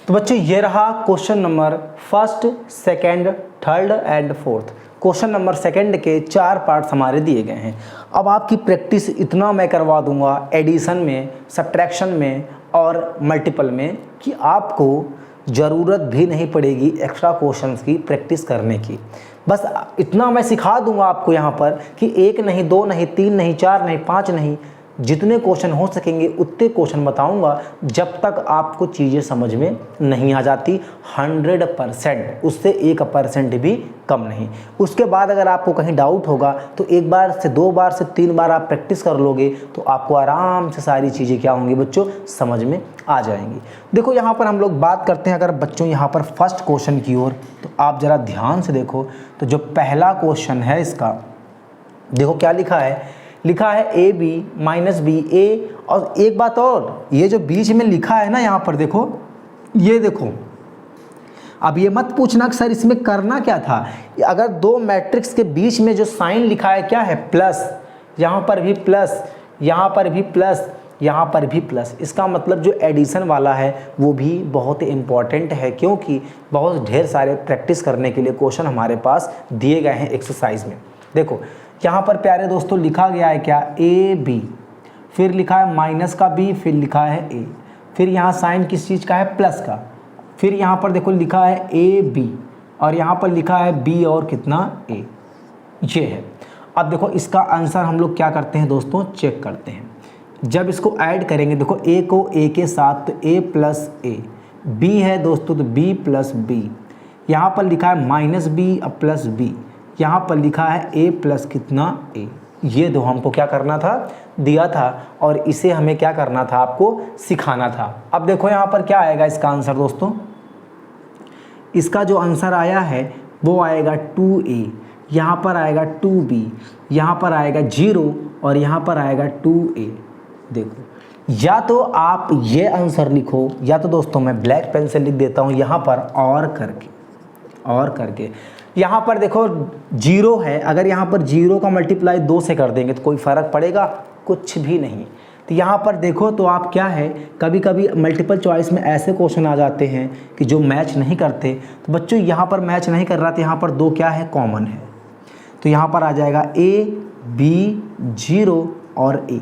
तो बच्चों ये रहा question number 1st, 2nd, 3rd and 4th। Question number 2nd के 4 पार्ट्स हमारे दिए गए हैं। अब आपकी प्रैक्टिस इतना मैं करवा दूंगा एडिशन में, सब्ट्रैक्शन में और मल्टीपल में कि आपको ज़रूरत भी नहीं पड़ेगी एक्स्ट्रा क्वेश्चंस की प्रैक्टिस करने की। बस इतना मैं सिखा दूंगा आपको यहाँ पर कि 1 नहीं 2 नहीं 3 नहीं 4 नहीं 5 नहीं, जितने क्वेश्चन हो सकेंगे उतने क्वेश्चन बताऊंगा जब तक आपको चीज़ें समझ में नहीं आ जाती 100%, उससे 1% भी कम नहीं। उसके बाद अगर आपको कहीं डाउट होगा तो 1 बार से 2 बार से 3 बार आप प्रैक्टिस कर लोगे तो आपको आराम से सारी चीज़ें क्या होंगी बच्चों समझ में आ जाएंगी। देखो यहाँ पर हम लोग बात करते हैं अगर बच्चों यहाँ पर फर्स्ट क्वेश्चन की ओर, तो आप ज़रा ध्यान से देखो। तो जो पहला क्वेश्चन है इसका देखो क्या लिखा है, लिखा है ए बी माइनस बी ए, और एक बात और, ये जो बीच में लिखा है ना यहाँ पर देखो, ये देखो अब ये मत पूछना कि सर इसमें करना क्या था। अगर 2 मैट्रिक्स के बीच में जो साइन लिखा है क्या है प्लस, यहाँ पर भी प्लस, यहाँ पर भी प्लस, यहाँ पर भी प्लस, इसका मतलब जो एडिशन वाला है वो भी बहुत इम्पॉर्टेंट है, क्योंकि बहुत ढेर सारे प्रैक्टिस करने के लिए क्वेश्चन हमारे पास दिए गए हैं एक्सरसाइज में। देखो यहाँ पर प्यारे दोस्तों लिखा गया है क्या ए बी, फिर लिखा है माइनस का बी, फिर लिखा है ए, फिर यहाँ साइन किस चीज़ का है प्लस का, फिर यहाँ पर देखो लिखा है ए बी, और यहाँ पर लिखा है बी और कितना ए, ये है। अब देखो इसका आंसर हम लोग क्या करते हैं दोस्तों चेक करते हैं। जब इसको ऐड करेंगे देखो ए को ए के साथ तो ए प्लस ए, बी है दोस्तों तो बी प्लस बी, यहाँ पर लिखा है माइनस बी प्लस बी, यहाँ पर लिखा है ए प्लस कितना ए। ये दो हमको क्या करना था दिया था, और इसे हमें क्या करना था आपको सिखाना था। अब देखो यहाँ पर क्या आएगा इसका आंसर दोस्तों, इसका जो आंसर आया है वो आएगा 2a, यहाँ पर आएगा 2b, यहाँ पर आएगा 0 और यहाँ पर आएगा 2a। देखो या तो आप ये आंसर लिखो, या तो दोस्तों मैं ब्लैक पेन से लिख देता हूँ यहाँ पर और करके यहाँ पर देखो 0 है, अगर यहाँ पर 0 का मल्टीप्लाई 2 से कर देंगे तो कोई फ़र्क पड़ेगा कुछ भी नहीं। तो यहाँ पर देखो तो आप क्या है, कभी कभी मल्टीपल चॉइस में ऐसे क्वेश्चन आ जाते हैं कि जो मैच नहीं करते, तो बच्चों यहाँ पर मैच नहीं कर रहा तो यहाँ पर 2 क्या है कॉमन है, तो यहाँ पर आ जाएगा a b 0 और a।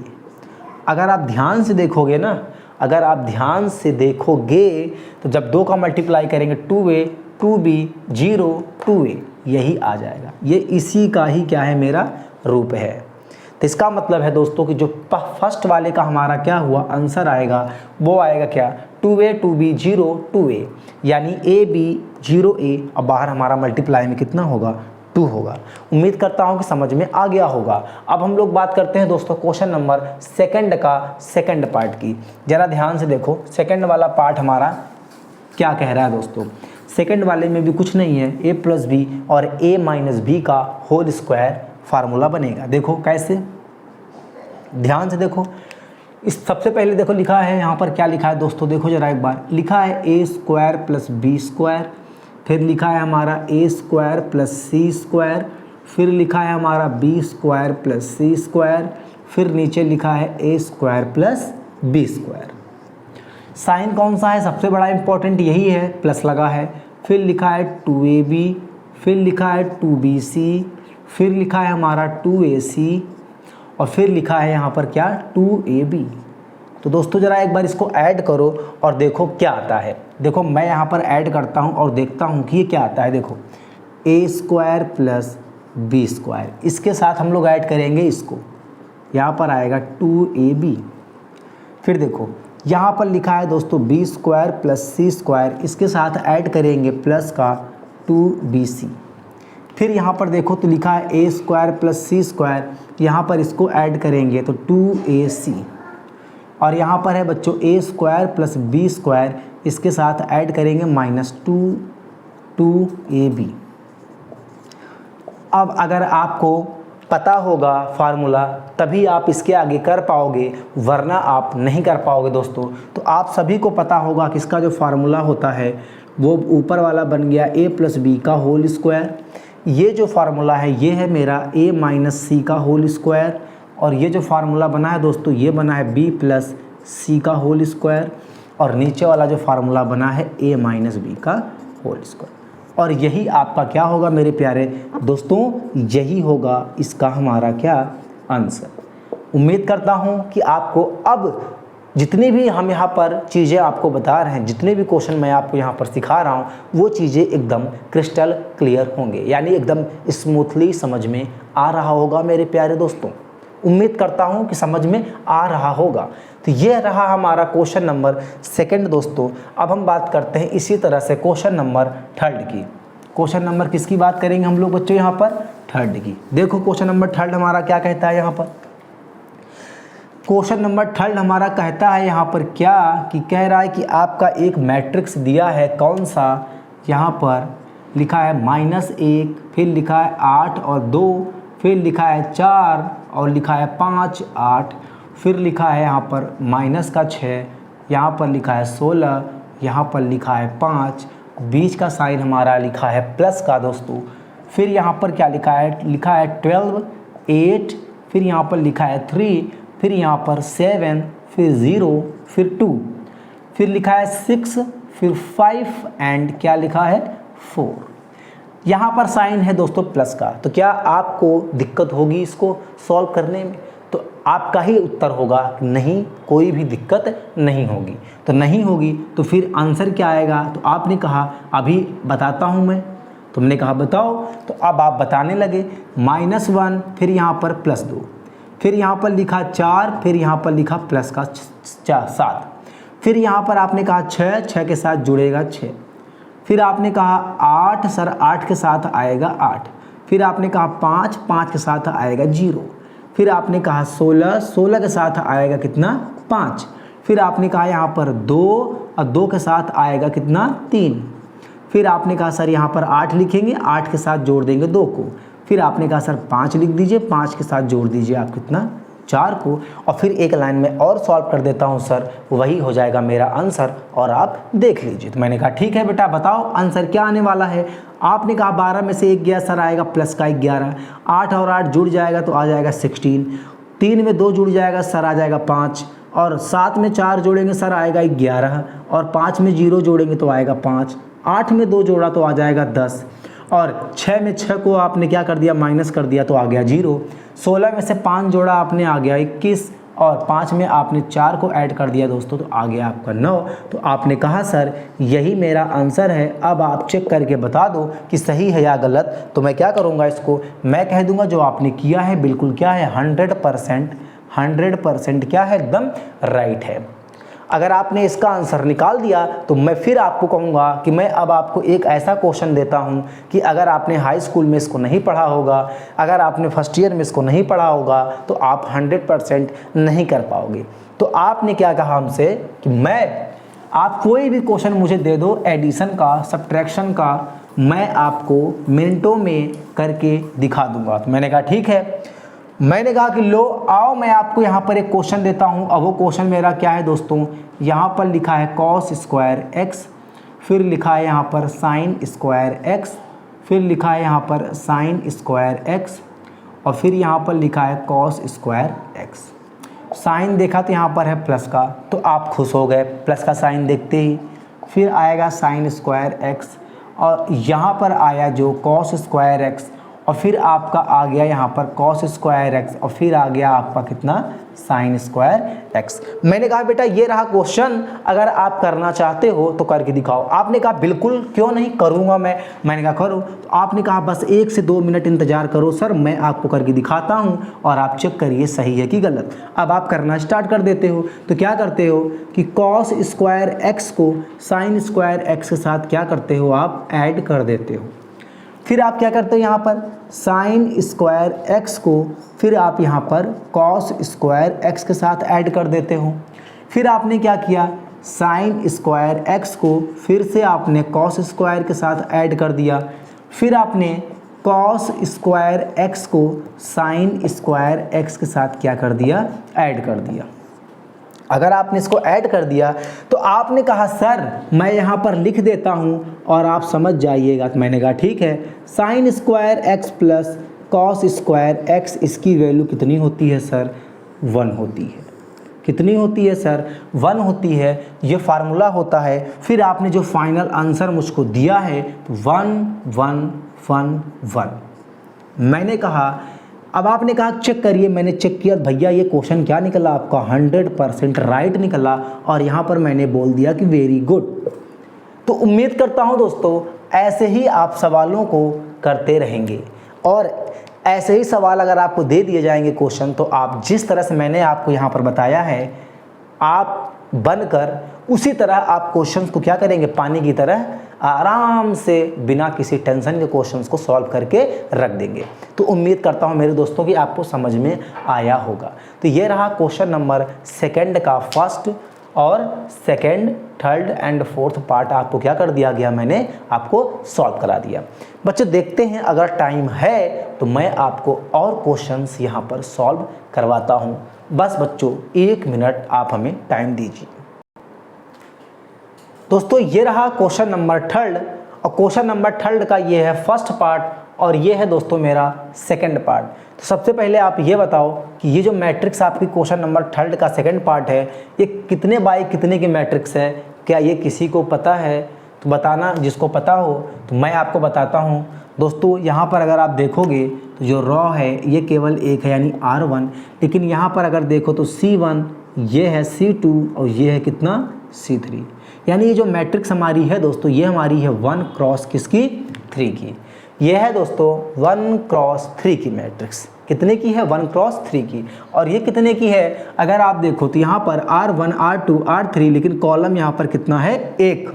अगर आप ध्यान से देखोगे ना, अगर आप ध्यान से देखोगे तो जब 2 का मल्टीप्लाई करेंगे 2a 2b 0 2a, यही आ जाएगा। ये इसी का ही क्या है मेरा रूप है। तो इसका मतलब है दोस्तों कि जो फर्स्ट वाले का हमारा क्या हुआ आंसर आएगा वो आएगा क्या 2a 2b 0 2a, यानी ab 0a, और बाहर हमारा मल्टीप्लाई में कितना होगा 2 होगा। उम्मीद करता हूं कि समझ में आ गया होगा। अब हम लोग बात करते हैं दोस्तों क्वेश्चन नंबर 2 का सेकंड पार्ट की। ज़रा ध्यान से देखो सेकंड वाला पार्ट हमारा क्या कह रहा है दोस्तों। सेकंड वाले में भी कुछ नहीं है, a प्लस बी और a माइनस बी का होल स्क्वायर फार्मूला बनेगा। देखो कैसे, ध्यान से देखो, इस सबसे पहले देखो लिखा है यहाँ पर, क्या लिखा है दोस्तों, देखो जरा एक बार, लिखा है A square plus B square, फिर लिखा है हमारा A square plus C square, फिर लिखा है हमारा B square plus C square, फिर नीचे लिखा है A square plus B square. Sine कौन सा है, सबसे बड़ा इंपॉर्टेंट यही है, प्लस लगा है। फिर लिखा है 2ab, फिर लिखा है 2bc, फिर लिखा है हमारा 2ac, और फिर लिखा है यहाँ पर क्या, 2ab। तो दोस्तों ज़रा एक बार इसको ऐड करो और देखो क्या आता है। देखो मैं यहाँ पर ऐड करता हूँ और देखता हूँ कि ये क्या आता है। देखो ए स्क्वायर प्लस बी स्क्वायर, इसके साथ हम लोग ऐड करेंगे इसको, यहाँ पर आएगा 2ab। फिर देखो यहाँ पर लिखा है दोस्तों B square plus C square, इसके साथ ऐड करेंगे प्लस का 2bc। फिर यहाँ पर देखो तो लिखा है A square plus C square, यहाँ पर इसको ऐड करेंगे तो 2ac। और यहाँ पर है बच्चों ए स्क्वायर प्लस बी स्क्वायर, इसके साथ ऐड करेंगे -2ab। अब अगर आपको पता होगा फार्मूला तभी आप इसके आगे कर पाओगे, वरना आप नहीं कर पाओगे दोस्तों। तो आप सभी को पता होगा कि इसका जो फार्मूला होता है वो ऊपर वाला बन गया a प्लस बी का होल स्क्वायर। ये जो फार्मूला है ये है मेरा a माइनस सी का होल स्क्वायर, और ये जो फार्मूला बना है दोस्तों ये बना है b प्लस सी का होल स्क्वायर, और नीचे वाला जो फार्मूला बना है a माइनस बी का होल स्क्वायर। और यही आपका क्या होगा मेरे प्यारे दोस्तों, यही होगा इसका हमारा क्या आंसर। उम्मीद करता हूँ कि आपको अब जितनी भी हम यहाँ पर चीज़ें आपको बता रहे हैं, जितने भी क्वेश्चन मैं आपको यहाँ पर सिखा रहा हूँ, वो चीज़ें एकदम क्रिस्टल क्लियर होंगे, यानी एकदम स्मूथली समझ में आ रहा होगा मेरे प्यारे दोस्तों। उम्मीद करता हूँ कि समझ में आ रहा होगा। तो ये रहा हमारा क्वेश्चन नंबर 2 दोस्तों। अब हम बात करते हैं इसी तरह से क्वेश्चन नंबर 3 की। क्वेश्चन नंबर किसकी बात करेंगे हम लोग बच्चों यहाँ पर, 3 की। देखो क्वेश्चन नंबर 3 हमारा क्या कहता है यहाँ पर। क्वेश्चन नंबर 3 हमारा कहता है यहाँ पर क्या, कि कह रहा है कि आपका एक मैट्रिक्स दिया है, कौन सा, यहाँ पर लिखा है -1, फिर लिखा है 8 और 2, फिर लिखा है 4 और लिखा है 5 8, फिर लिखा है यहाँ पर -6, यहाँ पर लिखा है 16, यहाँ पर लिखा है 5, बीच का साइन हमारा लिखा है प्लस का दोस्तों। फिर यहाँ पर क्या लिखा है, लिखा है 12 8, फिर यहाँ पर लिखा है 3, फिर यहाँ पर 7, फिर 0, फिर 2, फिर लिखा है 6, फिर 5 एंड क्या लिखा है 4। यहाँ पर साइन है दोस्तों प्लस का। तो क्या आपको दिक्कत होगी इसको सॉल्व करने में? तो आपका ही उत्तर होगा नहीं, कोई भी दिक्कत नहीं होगी। तो नहीं होगी तो फिर आंसर क्या आएगा? तो आपने कहा अभी बताता हूँ मैं, तुमने कहा बताओ, तो अब आप बताने लगे। -1, फिर यहाँ पर +2, फिर यहाँ पर लिखा 4, फिर यहाँ पर लिखा प्लस का 7, फिर यहाँ पर आपने कहा 6 के साथ जुड़ेगा 6, फिर आपने कहा 8 सर 8 के साथ आएगा 8, फिर आपने कहा 5 के साथ आएगा 0, फिर आपने कहा 16 के साथ आएगा कितना 5, फिर आपने कहा यहाँ पर 2 और 2 के साथ आएगा कितना 3, फिर आपने कहा सर यहाँ पर 8 लिखेंगे, 8 के साथ जोड़ देंगे 2 को, फिर आपने कहा सर 5 लिख दीजिए, 5 के साथ जोड़ दीजिए आप कितना 4 को, और फिर एक लाइन में और सॉल्व कर देता हूँ सर, वही हो जाएगा मेरा आंसर और आप देख लीजिए। तो मैंने कहा ठीक है बेटा बताओ आंसर क्या आने वाला है। आपने कहा 12 में से 1 गया सर, आएगा प्लस का 11, 8 और 8 जुड़ जाएगा तो आ जाएगा 16, 3 में 2 जुड़ जाएगा सर आ जाएगा 5, और 7 में 4 जोड़ेंगे सर आएगा 11, और 5 में 0 जोड़ेंगे तो आएगा 5, 8 में 2 जोड़ा तो आ जाएगा 10, और 6 में 6 को आपने क्या कर दिया माइनस कर दिया तो आ गया 0, 16 में से 5 जोड़ा आपने आ गया 21, और 5 में आपने 4 को ऐड कर दिया दोस्तों तो आ गया आपका 9। तो आपने कहा सर यही मेरा आंसर है, अब आप चेक करके बता दो कि सही है या गलत। तो मैं क्या करूँगा, इसको मैं कह दूँगा जो आपने किया है बिल्कुल क्या है 100% क्या है एकदम राइट है। अगर आपने इसका आंसर निकाल दिया तो मैं फिर आपको कहूँगा कि मैं अब आपको एक ऐसा क्वेश्चन देता हूँ कि अगर आपने हाई स्कूल में इसको नहीं पढ़ा होगा, अगर आपने फर्स्ट ईयर में इसको नहीं पढ़ा होगा तो आप 100% नहीं कर पाओगे। तो आपने क्या कहा हमसे कि आप कोई भी क्वेश्चन मुझे दे दो एडिशन का, सब्ट्रैक्शन का, मैं आपको मिनटों में करके दिखा दूँगा। तो मैंने कहा ठीक है। मैंने कहा कि लो आओ मैं आपको यहाँ पर एक क्वेश्चन देता हूँ। अब वो क्वेश्चन मेरा क्या है दोस्तों, यहाँ पर लिखा है कॉस स्क्वायर एक्स, फिर लिखा है यहाँ पर साइन स्क्वायर एक्स, फिर लिखा है यहाँ पर साइन स्क्वायर एक्स, और फिर यहाँ पर लिखा है कॉस स्क्वायर एक्स। साइन देखा तो यहाँ पर है प्लस का, तो आप खुश हो गए प्लस का साइन देखते ही। फिर आएगा साइन स्क्वायर एक्स, और यहाँ पर आया जो कॉस स्क्वायर एक्स, और फिर आपका आ गया यहाँ पर कॉस स्क्वायर एक्स, और फिर आ गया आपका कितना, साइन स्क्वायर एक्स। मैंने कहा बेटा ये रहा क्वेश्चन, अगर आप करना चाहते हो तो करके दिखाओ। आपने कहा बिल्कुल क्यों नहीं करूँगा मैंने कहा करो। तो आपने कहा बस 1 से 2 मिनट इंतजार करो सर, मैं आपको करके दिखाता हूँ और आप चेक करिए सही है कि गलत। अब आप करना स्टार्ट कर देते हो। तो क्या करते हो कि कॉस स्क्वायर एक्स को साइन स्क्वायर एक्स के साथ क्या करते हो, आप ऐड कर देते हो। फिर आप क्या करते हो यहाँ पर साइन स्क्वायर एक्स को फिर आप यहाँ पर कॉस स्क्वायर एक्स के साथ ऐड कर देते हो। फिर आपने क्या किया, साइन स्क्वायर एक्स को फिर से आपने कॉस स्क्वायर के साथ ऐड कर दिया। फिर आपने कॉस स्क्वायर एक्स को साइन स्क्वायर एक्स के साथ क्या कर दिया, ऐड कर दिया। अगर आपने इसको ऐड कर दिया तो आपने कहा सर मैं यहाँ पर लिख देता हूँ और आप समझ जाइएगा। तो मैंने कहा ठीक है, sine square x plus cos square x, इसकी वैल्यू कितनी होती है सर, 1 होती है। कितनी होती है सर, 1 होती है। ये फार्मूला होता है। फिर आपने जो फाइनल आंसर मुझको दिया है 1 1 1 1। मैंने कहा, अब आपने कहा चेक करिए, मैंने चेक किया भैया ये क्वेश्चन क्या निकला आपका, 100% राइट निकला, और यहाँ पर मैंने बोल दिया कि वेरी गुड। तो उम्मीद करता हूँ दोस्तों ऐसे ही आप सवालों को करते रहेंगे, और ऐसे ही सवाल अगर आपको दे दिए जाएंगे क्वेश्चन, तो आप जिस तरह से मैंने आपको यहाँ पर बताया है आप बनकर उसी तरह आप क्वेश्चंस को क्या करेंगे, पानी की तरह आराम से बिना किसी टेंशन के क्वेश्चंस को सॉल्व करके रख देंगे। तो उम्मीद करता हूँ मेरे दोस्तों कि आपको समझ में आया होगा। तो ये रहा क्वेश्चन नंबर 2 का फर्स्ट, और 2nd, 3rd and 4th part आपको क्या कर दिया गया, मैंने आपको सॉल्व करा दिया। बच्चों देखते हैं अगर टाइम है तो मैं आपको और क्वेश्चंस यहाँ पर सॉल्व करवाता हूँ। बस बच्चों 1 मिनट आप हमें टाइम दीजिए। दोस्तों ये रहा क्वेश्चन नंबर 3rd, और क्वेश्चन नंबर 3rd का ये है फर्स्ट पार्ट, और ये है दोस्तों मेरा 2nd पार्ट। तो सबसे पहले आप ये बताओ कि ये जो मैट्रिक्स आपकी क्वेश्चन नंबर 3rd का 2nd पार्ट है, ये कितने बाई कितने की मैट्रिक्स है, क्या ये किसी को पता है तो बताना, जिसको पता हो तो मैं आपको बताता हूँ। दोस्तों यहाँ पर अगर आप देखोगे तो जो रॉ है ये केवल एक है यानी R1, लेकिन यहाँ पर अगर देखो तो C1 ये है, C2 और ये है कितना, C3। यानी ये जो मैट्रिक्स हमारी है दोस्तों ये हमारी है 1 क्रॉस किसकी, 3 की। ये है दोस्तों 1 क्रॉस 3 की मैट्रिक्स। कितने की है, 1 क्रॉस 3 की। और ये कितने की है, अगर आप देखो तो यहाँ पर R1 R2 R3, लेकिन कॉलम यहाँ पर कितना है, 1।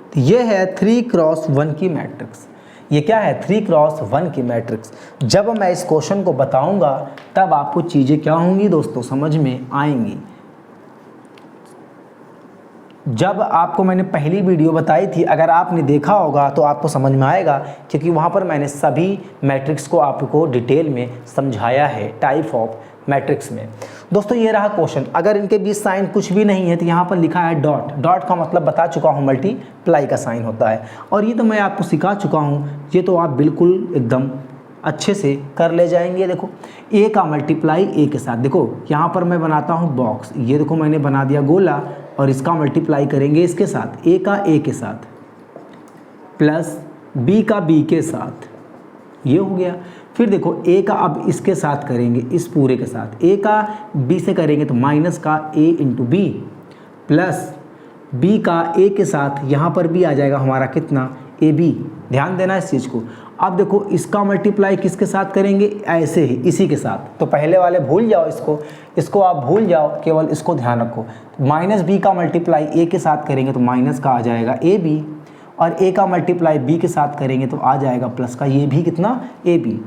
तो ये है 3 क्रॉस 1 की मैट्रिक्स। ये क्या है, 3 क्रॉस 1 की मैट्रिक्स। जब मैं इस क्वेश्चन को बताऊंगा तब आपको चीज़ें क्या होंगी दोस्तों, समझ में आएंगी। जब आपको मैंने पहली वीडियो बताई थी, अगर आपने देखा होगा तो आपको समझ में आएगा, क्योंकि वहाँ पर मैंने सभी मैट्रिक्स को आपको डिटेल में समझाया है टाइप ऑफ मैट्रिक्स में। दोस्तों ये रहा क्वेश्चन, अगर इनके बीच साइन कुछ भी नहीं है तो यहाँ पर लिखा है डॉट। डॉट का मतलब बता चुका हूँ, मल्टीप्लाई का साइन होता है, और ये तो मैं आपको सिखा चुका हूँ, ये तो आप बिल्कुल एकदम अच्छे से कर ले जाएंगे। देखो ए का मल्टीप्लाई ए के साथ, देखो यहाँ पर मैं बनाता हूँ बॉक्स, ये देखो मैंने बना दिया गोला, और इसका मल्टीप्लाई करेंगे इसके साथ, ए का ए के साथ प्लस बी का बी के साथ, ये हो गया। फिर देखो ए का अब इसके साथ करेंगे, इस पूरे के साथ, ए का बी से करेंगे तो माइनस का ए इंटू बी, प्लस बी का ए के साथ यहाँ पर भी आ जाएगा हमारा कितना, ए बी। ध्यान देना इस चीज़ को। अब देखो इसका मल्टीप्लाई किसके साथ करेंगे, ऐसे ही इसी के साथ। तो पहले वाले भूल जाओ, इसको आप भूल जाओ, केवल इसको ध्यान रखो। माइनस बी का मल्टीप्लाई ए के साथ करेंगे तो माइनस का आ जाएगा ए बी, और ए का मल्टीप्लाई बी के साथ करेंगे तो आ जाएगा प्लस का, ये भी कितना, ए बी।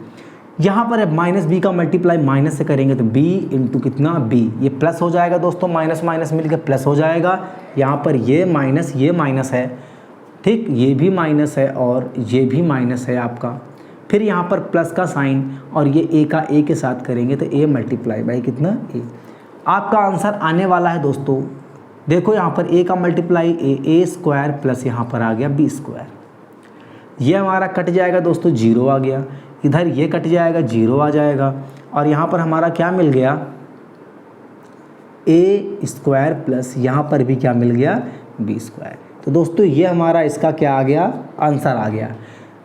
यहाँ पर है माइनस बी का मल्टीप्लाई माइनस से करेंगे तो बी इंटू कितना, बी। ये प्लस हो जाएगा दोस्तों, माइनस माइनस मिलकर प्लस हो जाएगा। यहाँ पर ये माइनस है, ठीक, ये भी माइनस है और ये भी माइनस है आपका। फिर यहाँ पर प्लस का साइन और ये ए का ए के साथ करेंगे तो ए मल्टीप्लाई बाई कितना ए। आपका आंसर आने वाला है दोस्तों, देखो यहाँ पर ए का मल्टीप्लाई ए स्क्वायर प्लस यहाँ पर आ गया बी स्क्वायर। ये हमारा कट जाएगा दोस्तों, जीरो आ गया, इधर ये कट जाएगा, जीरो आ जाएगा, और यहाँ पर हमारा क्या मिल गया, ए स्क्वायर प्लस यहाँ पर भी क्या मिल गया, बी स्क्वायर। तो दोस्तों ये हमारा इसका क्या आ गया, आंसर आ गया।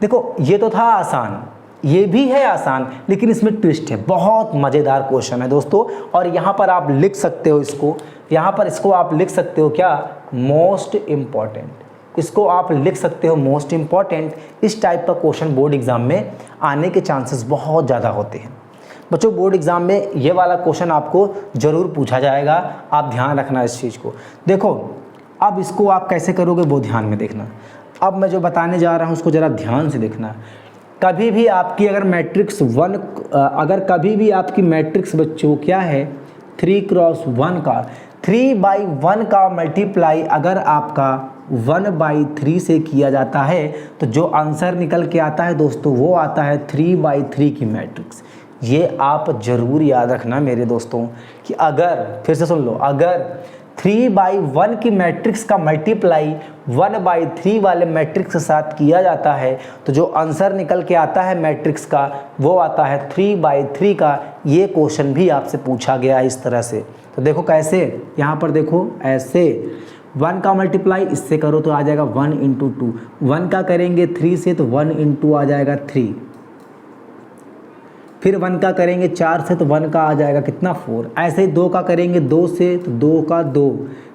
देखो ये तो था आसान, ये भी है आसान, लेकिन इसमें ट्विस्ट है, बहुत मज़ेदार क्वेश्चन है दोस्तों। और यहाँ पर आप लिख सकते हो इसको, यहाँ पर इसको आप लिख सकते हो क्या, मोस्ट इम्पॉर्टेंट, इसको आप लिख सकते हो मोस्ट इम्पॉर्टेंट। इस टाइप का क्वेश्चन बोर्ड एग्जाम में आने के चांसेस बहुत ज़्यादा होते हैं बच्चों। बोर्ड एग्जाम में ये वाला क्वेश्चन आपको ज़रूर पूछा जाएगा, आप ध्यान रखना इस चीज़ को। देखो अब इसको आप कैसे करोगे वो ध्यान में देखना। अब मैं जो बताने जा रहा हूँ उसको ज़रा ध्यान से देखना। कभी भी आपकी अगर मैट्रिक्स बच्चों क्या है 3x1 का 3/1 का मल्टीप्लाई अगर आपका 1/3 से किया जाता है तो जो आंसर निकल के आता है दोस्तों वो आता है 3/3 की मैट्रिक्स। ये आप ज़रूर याद रखना मेरे दोस्तों कि अगर, फिर से सुन लो, अगर 3/1 की मैट्रिक्स का मल्टीप्लाई 1/3 वाले मैट्रिक्स के साथ किया जाता है तो जो आंसर निकल के आता है मैट्रिक्स का वो आता है 3/3 का। ये क्वेश्चन भी आपसे पूछा गया है इस तरह से। तो देखो कैसे, यहाँ पर देखो ऐसे 1 का मल्टीप्लाई इससे करो तो आ जाएगा 1 × 2, 1 का करेंगे 3 से तो 1 × 2 आ जाएगा 3, फिर 1 का करेंगे 4 से तो 1 का आ जाएगा कितना 4, ऐसे ही 2 का करेंगे 2 से तो 2 का 2,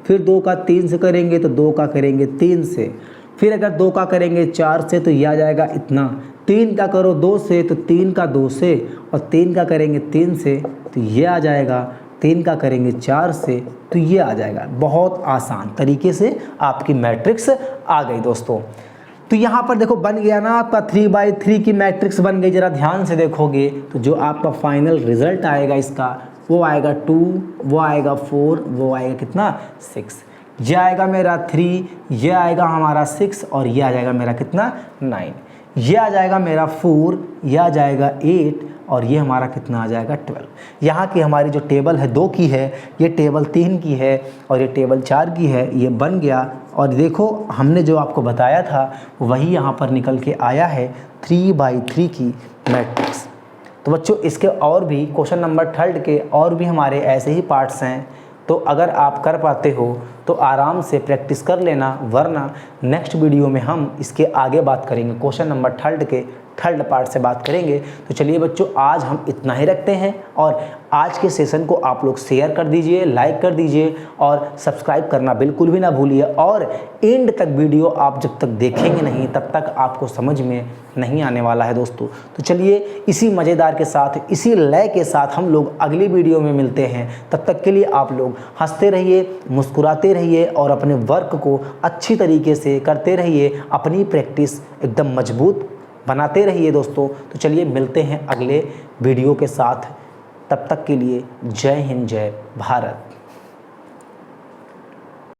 फिर 2 का 3 से करेंगे तो 2 का करेंगे 3 से, फिर अगर 2 का करेंगे 4 से तो ये आ जाएगा इतना, 3 का करो 2 से तो 3 का 2 से, और 3 का करेंगे 3 से तो ये आ जाएगा, 3 का करेंगे 4 से तो ये आ जाएगा। बहुत आसान तरीके से आपकी मैट्रिक्स आ गई दोस्तों। तो यहाँ पर देखो बन गया ना आपका 3/3 की मैट्रिक्स बन गई। जरा ध्यान से देखोगे तो जो आपका फाइनल रिजल्ट आएगा इसका वो आएगा 2, वो आएगा 4, वो आएगा कितना 6, ये आएगा मेरा 3, ये आएगा हमारा 6, और ये आ जाएगा मेरा कितना 9, ये आ जाएगा मेरा 4, ये आ जाएगा 8, और ये हमारा कितना आ जाएगा 12। यहाँ की हमारी जो टेबल है 2 की है, ये टेबल 3 की है, और ये टेबल 4 की है, ये बन गया। और देखो हमने जो आपको बताया था वही यहाँ पर निकल के आया है 3/3 की मैट्रिक्स। तो बच्चों इसके और भी क्वेश्चन नंबर 3 के और भी हमारे ऐसे ही पार्ट्स हैं, तो अगर आप कर पाते हो तो आराम से प्रैक्टिस कर लेना, वरना नेक्स्ट वीडियो में हम इसके आगे बात करेंगे, क्वेश्चन नंबर 3 के 3rd पार्ट से बात करेंगे। तो चलिए बच्चों आज हम इतना ही रखते हैं, और आज के सेशन को आप लोग शेयर कर दीजिए, लाइक कर दीजिए, और सब्सक्राइब करना बिल्कुल भी ना भूलिए। और एंड तक वीडियो आप जब तक देखेंगे नहीं तब तक आपको समझ में नहीं आने वाला है दोस्तों। तो चलिए इसी मज़ेदार के साथ, इसी लय के साथ हम लोग अगली वीडियो में मिलते हैं। तब तक के लिए आप लोग हंसते रहिए, मुस्कुराते रहिए, और अपने वर्क को अच्छी तरीके से करते रहिए, अपनी प्रैक्टिस एकदम मजबूत बनाते रहिए दोस्तों। तो चलिए मिलते हैं अगले वीडियो के साथ, तब तक के लिए जय हिंद, जय भारत।